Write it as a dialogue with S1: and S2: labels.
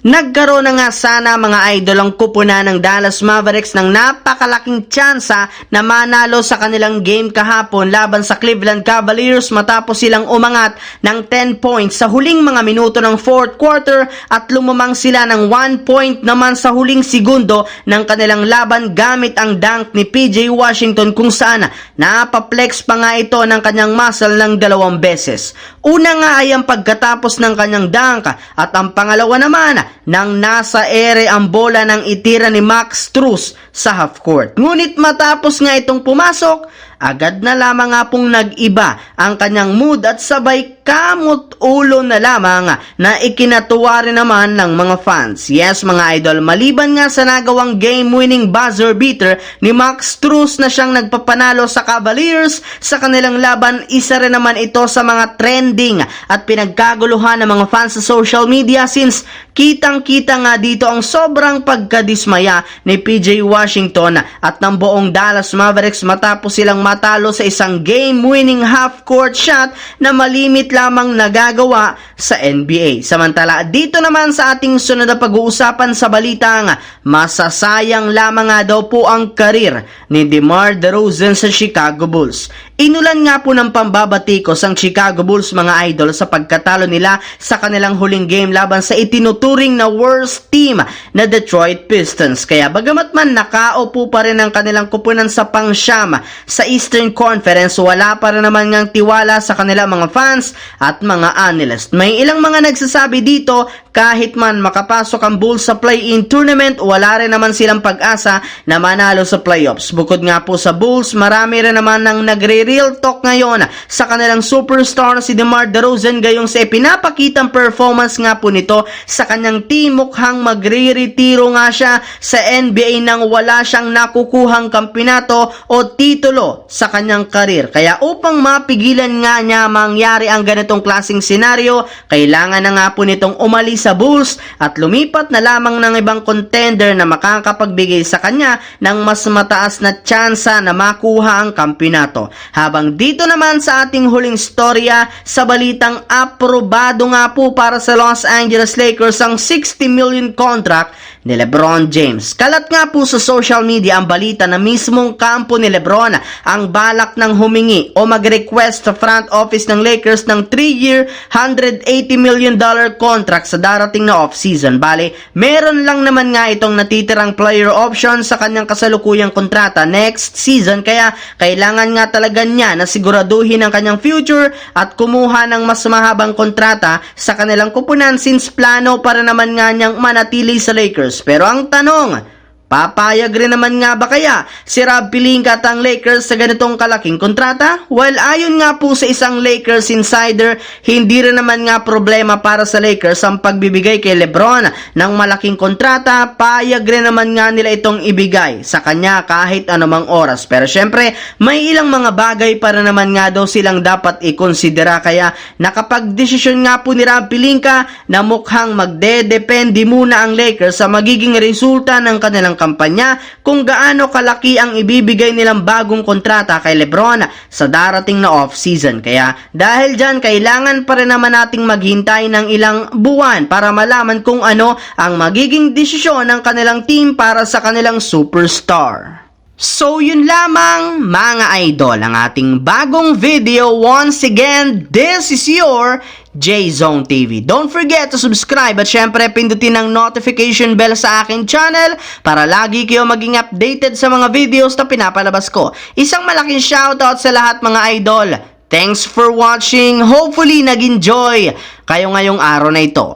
S1: Nagkaroon na nga sana mga idol ang kupunan ng Dallas Mavericks ng napakalaking tsansa na manalo sa kanilang game kahapon laban sa Cleveland Cavaliers matapos silang umangat ng 10 points sa huling mga minuto ng fourth quarter at lumamang sila ng 1 point naman sa huling segundo ng kanilang laban gamit ang dunk ni PJ Washington kung saan napaplex pa nga ito ng kanyang muscle ng 2 beses. Una nga ay ang pagkatapos ng kanyang dunk at ang pangalawa naman nang nasa ere ang bola ng itira ni Max Strus sa half court. Ngunit matapos nga itong pumasok, agad na lamang nga pong nag-iba ang kanyang mood at sabay kamot ulo na lamang na ikinatuwa rin naman ng mga fans. Yes mga idol, maliban nga sa nagawang game-winning buzzer beater ni Max Strus na siyang nagpapanalo sa Cavaliers sa kanilang laban, isa rin naman ito sa mga trending at pinagkaguluhan ng mga fans sa social media since kitang-kita nga dito ang sobrang pagkadismaya ni PJ Washington at ng buong Dallas Mavericks matapos silang matalo sa isang game-winning half-court shot na malimit lamang nagagawa sa NBA. Samantala, dito naman sa ating sunod na pag-uusapan sa balitang masasayang lamang nga daw po ang karir ni DeMar DeRozan sa Chicago Bulls. Inulan nga po ng pambabatikos ang Chicago Bulls mga idol sa pagkatalo nila sa kanilang huling game laban sa itinuturing na worst team na Detroit Pistons. Kaya bagamat man nakaupo pa rin ang kanilang kupunan sa pangsyam sa Eastern Conference, wala pa rin naman ngang tiwala sa kanilang mga fans at mga analyst. May ilang mga nagsasabi dito kahit man makapasok ang Bulls sa play-in tournament, wala rin naman silang pag-asa na manalo sa playoffs. Bukod nga po sa Bulls, marami rin naman nang nagre-real talk ngayon sa kanilang superstar na si DeMar DeRozan gayong sa ipinapakitang performance nga po nito sa kanyang team. Mukhang magre-retiro nga siya sa NBA nang wala siyang nakukuhang kampyonato o titulo sa kanyang karir. Kaya upang mapigilan nga niya mangyari ang ganitong klaseng senaryo, kailangan na nga po nitong umalis sa Bulls at lumipat na lamang ng ibang contender na makakapagbigay sa kanya ng mas mataas na tsansa na makuha ang kampyonato. Habang dito naman sa ating huling storya, sa balitang aprobado nga po para sa Los Angeles Lakers ang $60 million contract ni LeBron James. Kalat nga po sa social media ang balita na mismong kampo ni LeBron ang balak ng humingi o mag-request sa front office ng Lakers ng 3-year, $180 million contract sa darating na off-season. Bale, meron lang naman nga itong natitirang player option sa kanyang kasalukuyang kontrata next season, kaya kailangan nga talaga niya na siguraduhin ang kanyang future at kumuha ng mas mahabang kontrata sa kanilang kupunan since plano para naman nga niyang manatili sa Lakers. Pero ang tanong, papayag rin naman nga ba kaya si Rob Pelinka at ang Lakers sa ganitong kalaking kontrata? Well, ayon nga po sa isang Lakers insider, hindi rin naman nga problema para sa Lakers ang pagbibigay kay LeBron ng malaking kontrata. Payag rin naman nga nila itong ibigay sa kanya kahit anumang oras. Pero syempre, may ilang mga bagay para naman nga daw silang dapat ikonsidera, kaya nakapag-desisyon nga po ni Rob Pelinka na mukhang magdedepende muna ang Lakers sa magiging resulta ng kanilang kampanya kung gaano kalaki ang ibibigay nilang bagong kontrata kay LeBron sa darating na off-season. Kaya dahil dyan, kailangan pa rin naman nating maghintay ng ilang buwan para malaman kung ano ang magiging desisyon ng kanilang team para sa kanilang superstar. So yun lamang mga idol ang ating bagong video. Once again, this is your J-Zone TV. Don't forget to subscribe at syempre pindutin ang notification bell sa aking channel para lagi kayo maging updated sa mga videos na pinapalabas ko. Isang malaking shoutout sa lahat mga idol. Thanks for watching. Hopefully nag-enjoy kayo ngayong araw na ito.